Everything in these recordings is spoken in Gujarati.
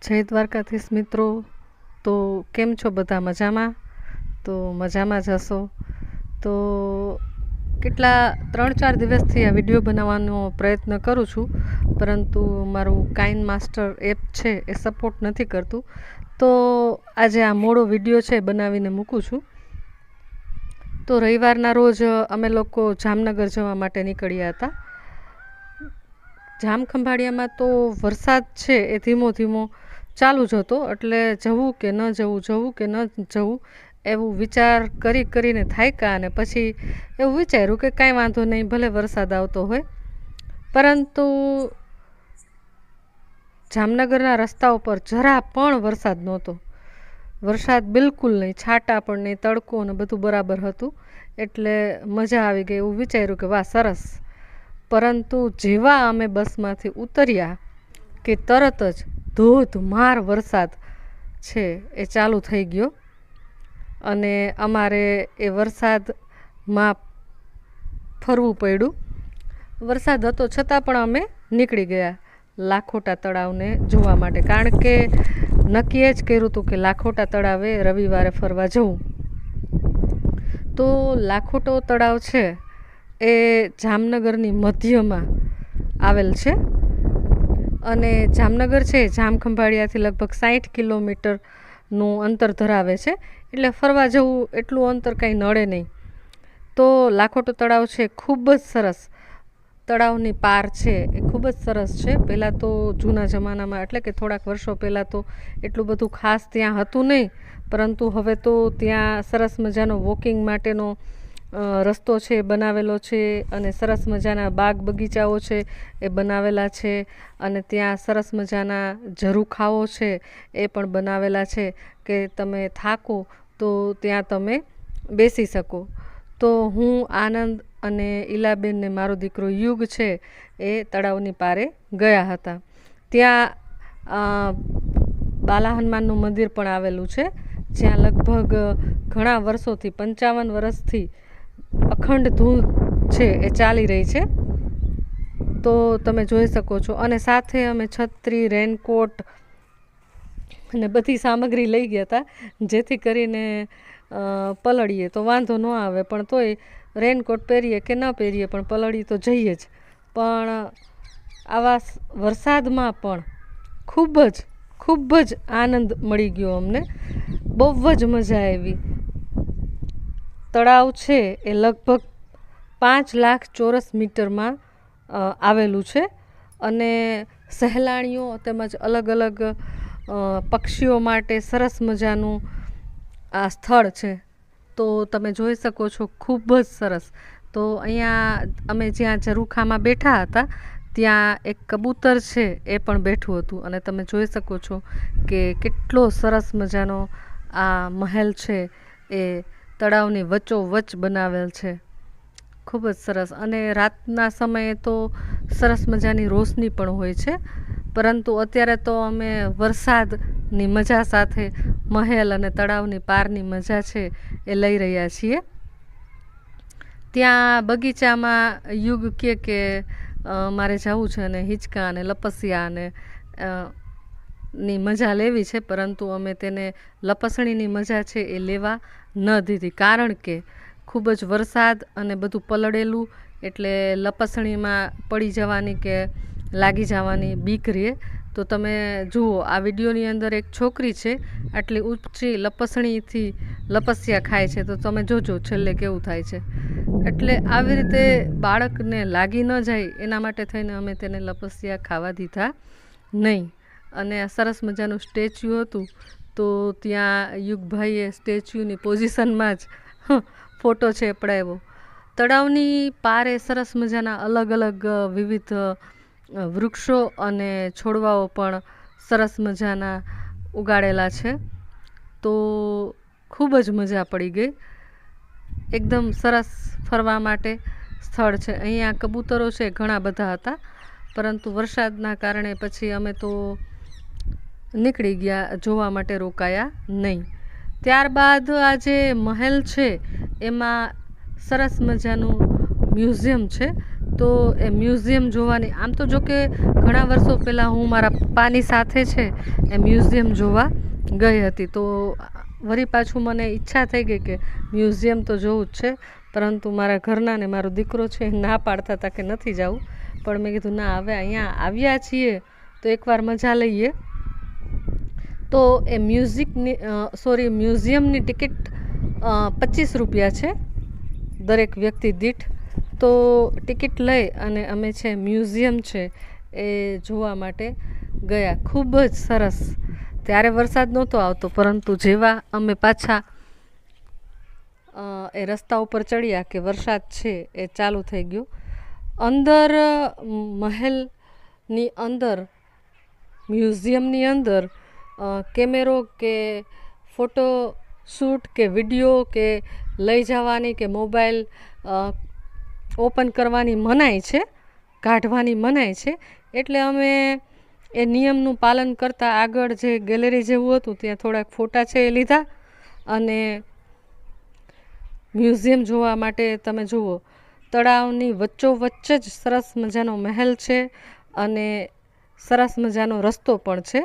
જય દ્વારકાધીશ મિત્રો. તો કેમ છો બધા? મજામાં? તો મજામાં જ હશો. તો કેટલા 3-4 દિવસથી આ વિડીયો બનાવવાનો પ્રયત્ન કરું છું, પરંતુ મારું કાઇન માસ્ટર એપ છે એ સપોર્ટ નથી કરતું. તો આજે આ મોડો વિડીયો છે બનાવીને મૂકું છું. તો રવિવારના રોજ અમે લોકો જામનગર જવા માટે નીકળ્યા હતા. જામખંભાળિયામાં તો વરસાદ છે એ ધીમો ધીમો ચાલુ જ હતો, એટલે જવું કે ન જવું, જવું કે ન જવું એવું વિચાર કરીને થાક્યા, અને પછી એવું વિચાર્યું કે કાંઈ વાંધો નહીં, ભલે વરસાદ આવતો હોય. પરંતુ જામનગરના રસ્તા ઉપર જરા પણ વરસાદ નહોતો. વરસાદ બિલકુલ નહીં, છાંટા પણ નહીં, તડકો ને બધું બરાબર હતું. એટલે મજા આવી ગઈ, એવું વિચાર્યું કે વાહ સરસ. પરંતુ જેવા અમે બસમાંથી ઉતર્યા કે તરત જ ધોધમાર વરસાદ છે એ ચાલુ થઈ ગયો, અને અમારે એ વરસાદમાં ફરવું પડ્યું. વરસાદ હતો છતાં પણ અમે નીકળી ગયા લાખોટા તળાવને જોવા માટે, કારણ કે નક્કી જ કર્યું હતું કે લાખોટા તળાવે રવિવારે ફરવા જવું. તો લાખોટો તળાવ છે એ જામનગરની મધ્યમાં આવેલ છે, અને જામનગર છે જામખંભાળિયાથી લગભગ 60 કિલોમીટરનું અંતર ધરાવે છે. એટલે ફરવા જવું એટલું અંતર કાંઈ નડે નહીં. તો લાખોટો તળાવ છે ખૂબ જ સરસ. તળાવની પાર છે એ ખૂબ જ સરસ છે. પહેલાં તો જૂના જમાનામાં, એટલે કે થોડાક વર્ષો પહેલાં તો એટલું બધું ખાસ ત્યાં હતું નહીં, પરંતુ હવે તો ત્યાં સરસ મજાનો વોકિંગ માટેનો રસ્તો છે એ બનાવેલો છે, અને સરસ મજાના બાગ બગીચાઓ છે એ બનાવેલા છે, અને ત્યાં સરસ મજાના ઝરૂખાઓ છે એ પણ બનાવેલા છે કે તમે થાકો તો ત્યાં તમે બેસી શકો. તો હું આનંદ અને ઈલાબેન ને મારો દીકરો યુગ છે એ તળાવની પારે ગયા હતા. ત્યાં બાલા હનુમાનનું મંદિર પણ આવેલું છે, જ્યાં લગભગ ઘણા વર્ષોથી 55 વર્ષથી અખંડ ધૂન છે એ ચાલી રહી છે. તો તમે જોઈ શકો છો. અને સાથે અમે છત્રી, રેનકોટ અને બધી સામગ્રી લઈ ગયા હતા, જેથી કરીને પલળીએ તો વાંધો ન આવે. પણ તોય રેનકોટ પહેરીએ કે ન પહેરીએ પણ પલળી તો જઈએ જ. પણ આવા વરસાદમાં પણ ખૂબ જ આનંદ મળી ગયો અમને. બહુ જ મજા આવી. તળાવ છે એ લગભગ 5 લાખ ચોરસ મીટરમાં આવેલું છે, અને સહેલાણીઓ તેમજ અલગ અલગ પક્ષીઓ માટે સરસ મજાનું આ સ્થળ છે. તો તમે જોઈ શકો છો, ખૂબ જ સરસ. તો અહીંયા અમે જ્યાં ઝરૂખામાં બેઠા હતા ત્યાં એક કબૂતર છે એ પણ બેઠું હતું, અને તમે જોઈ શકો છો કે કેટલો સરસ મજાનો આ મહેલ છે એ તળાવની વચ્ચોવચ્ચ બનાવેલ છે. ખૂબ જ સરસ. અને રાતના સમયે તો સરસ મજાની રોશની પણ હોય છે, પરંતુ અત્યારે તો અમે વરસાદની મજા સાથે મહેલ અને તળાવની પારની મજા છે એ લઈ રહ્યા છીએ. ત્યાં બગીચામાં યુગ કે મારે જવું છે, અને હિંચકા અને લપસિયા અને ની મજા લેવી છે, પરંતુ અમે તેને લપસણીની મજા છે એ લેવા ન દીધી, કારણ કે ખૂબ જ વરસાદ અને બધું પલળેલું, એટલે લપસણીમાં પડી જવાની કે લાગી જવાની બીક રહે. તો તમે જુઓ, આ વિડીયોની અંદર એક છોકરી છે આટલી ઊંચી લપસણીથી લપસ્યા ખાય છે, તો તમે જોજો છેલ્લે કેવું થાય છે. એટલે આવી રીતે બાળકને લાગી ન જાય એના માટે થઈને અમે તેને લપસ્યા ખાવા દીધા નહીં. અને આ સરસ મજાનું સ્ટેચ્યુ હતું, તો ત્યાં યુગભાઈએ સ્ટેચ્યુની પોઝિશનમાં જ ફોટો છે પડાવ્યો. તળાવની પારે સરસ મજાના અલગ અલગ વિવિધ વૃક્ષો અને છોડવાઓ પણ સરસ મજાના ઉગાડેલા છે. તો ખૂબ જ મજા પડી ગઈ. એકદમ સરસ ફરવા માટે સ્થળ છે. અહીંયા કબૂતરો છે ઘણા બધા હતા, પરંતુ વરસાદના કારણે પછી અમે તો નીકળી ગયા, જોવા માટે રોકાયા નહીં. ત્યારબાદ આ જે મહેલ છે એમાં સરસ મજાનું મ્યુઝિયમ છે. તો એ મ્યુઝિયમ જોવાની, આમ તો જો કે ઘણા વર્ષો પહેલાં હું મારા પપ્પાની સાથે છે એ મ્યુઝિયમ જોવા ગઈ હતી. તો વળી પાછું મને ઈચ્છા થઈ ગઈ કે મ્યુઝિયમ તો જોવું જ છે, પરંતુ મારા ઘરના ને મારો દીકરો છે એ ના પાડતા હતા કે નથી જવું. પણ મેં કીધું ના, હવે અહીંયા આવ્યા છીએ તો એકવાર મજા લઈએ. તો એ મ્યુઝિયમની ટિકિટ 25 રૂપિયા છે દરેક વ્યક્તિ દીઠ. તો ટિકિટ લઈ અને અમે છે મ્યુઝિયમ છે એ જોવા માટે ગયા. ખૂબ જ સરસ. ત્યારે વરસાદ નહોતો આવતો, પરંતુ જેવા અમે પાછા એ રસ્તા ઉપર ચડ્યા કે વરસાદ છે એ ચાલુ થઈ ગયો. અંદર મહેલની અંદર, મ્યુઝિયમની અંદર કેમેરો કે ફોટો શૂટ કે વિડીયો કે લઈ જવાની કે મોબાઈલ ઓપન કરવાની મનાઈ છે, કાઢવાની મનાઈ છે. એટલે અમે એ નિયમનું પાલન કરતાં આગળ જે ગેલેરી જેવું હતું ત્યાં થોડાક ફોટા છે એ લીધા. અને મ્યુઝિયમ જોવા માટે તમે જુઓ, તળાવની વચ્ચોવચ્ચ જ સરસ મજાનો મહેલ છે અને સરસ મજાનો રસ્તો પણ છે.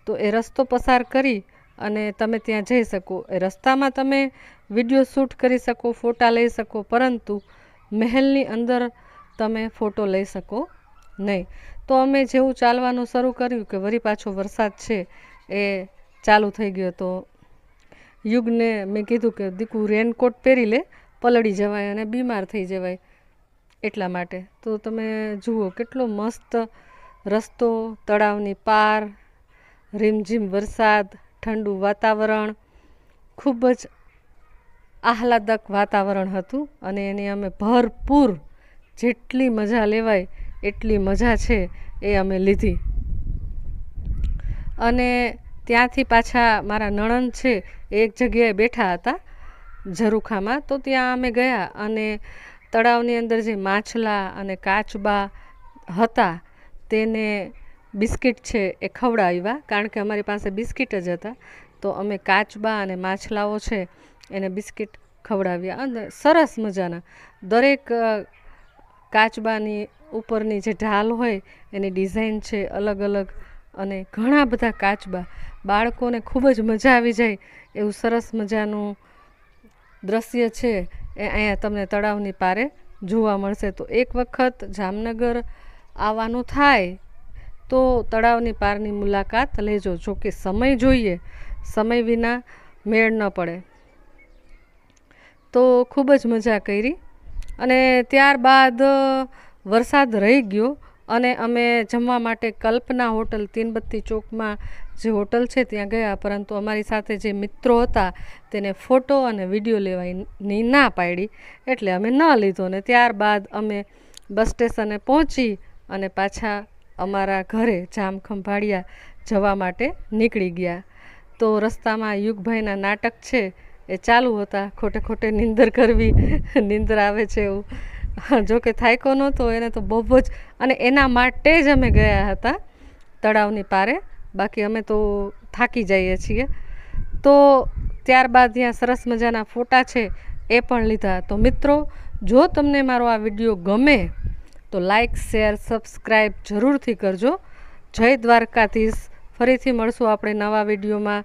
તો એ રસ્તો પસાર કરી અને તમે ત્યાં જઈ શકો. એ રસ્તામાં તમે વિડીયો શૂટ કરી શકો, ફોટા લઈ શકો, પરંતુ મહેલની અંદર તમે ફોટો લઈ શકો નહીં. તો અમે જેવું ચાલવાનું શરૂ કર્યું કે વળી પાછો વરસાદ છે એ ચાલુ થઈ ગયો. તો યુગને મેં કીધું કે દીકુ રેનકોટ પહેરી લે, પલળી જવાય અને બીમાર થઈ જવાય એટલા માટે. તો તમે જુઓ કેટલો મસ્ત રસ્તો, તળાવની પાર, રીમઝીમ વરસાદ, ઠંડુ વાતાવરણ, ખૂબ જ આહલાદક વાતાવરણ હતું. અને એની અમે ભરપૂર જેટલી મજા લેવાય એટલી મજા છે એ અમે લીધી. અને ત્યાંથી પાછા મારા નણંદ છે એ એક જગ્યાએ બેઠા હતા ઝરૂખામાં. તો ત્યાં અમે ગયા અને તળાવની અંદર જે માછલા અને કાચબા હતા તેને બિસ્કિટ છે એ ખવડાવ્યા, કારણ કે અમારી પાસે બિસ્કિટ જ હતા. તો અમે કાચબા અને માછલાઓ છે એને બિસ્કિટ ખવડાવ્યા. અને સરસ મજાના દરેક કાચબાની ઉપરની જે ઢાલ હોય એની ડિઝાઇન છે અલગ અલગ, અને ઘણા બધા કાચબા. બાળકોને ખૂબ જ મજા આવી જાય એવું સરસ મજાનું દ્રશ્ય છે એ અહીંયા તમને તળાવની પારે જોવા મળશે. તો એક વખત જામનગર આવવાનું થાય તો તળાવની પારની મુલાકાત લેજો. જો કે સમય જોઈએ, સમય વિના મેળ ન પડે. તો ખૂબ જ મજા કરી. અને ત્યારબાદ વરસાદ રહી ગયો અને અમે જમવા માટે કલ્પના હોટલ, તીનબત્તી ચોકમાં જે હોટલ છે ત્યાં ગયા. પરંતુ અમારી સાથે જે મિત્રો હતા તેને ફોટો અને વિડીયો લેવાની ના પાડી, એટલે અમે ન લીધો. ને ત્યારબાદ અમે બસ સ્ટેશને પહોંચી અને પાછા અમારા ઘરે જામખંભાળિયા જવા માટે નીકળી ગયા. તો રસ્તામાં યુગભાઈના નાટક છે એ ચાલુ હતા, ખોટે ખોટે નીંદર કરવી, નીંદર આવે છે એવું. જો કે થાયકો નહોતો એને તો બહુ જ, અને એના માટે જ અમે ગયા હતા તળાવની પારે, બાકી અમે તો થાકી જઈએ છીએ. તો ત્યારબાદ ત્યાં સરસ મજાના ફોટા છે એ પણ લીધા. તો મિત્રો, જો તમને મારો આ વિડીયો ગમે તો લાઈક, શેર, સબસ્ક્રાઈબ જરૂરથી કરજો. જય દ્વારકાધીશ. ફરીથી મળશું આપણે નવા વિડીયોમાં.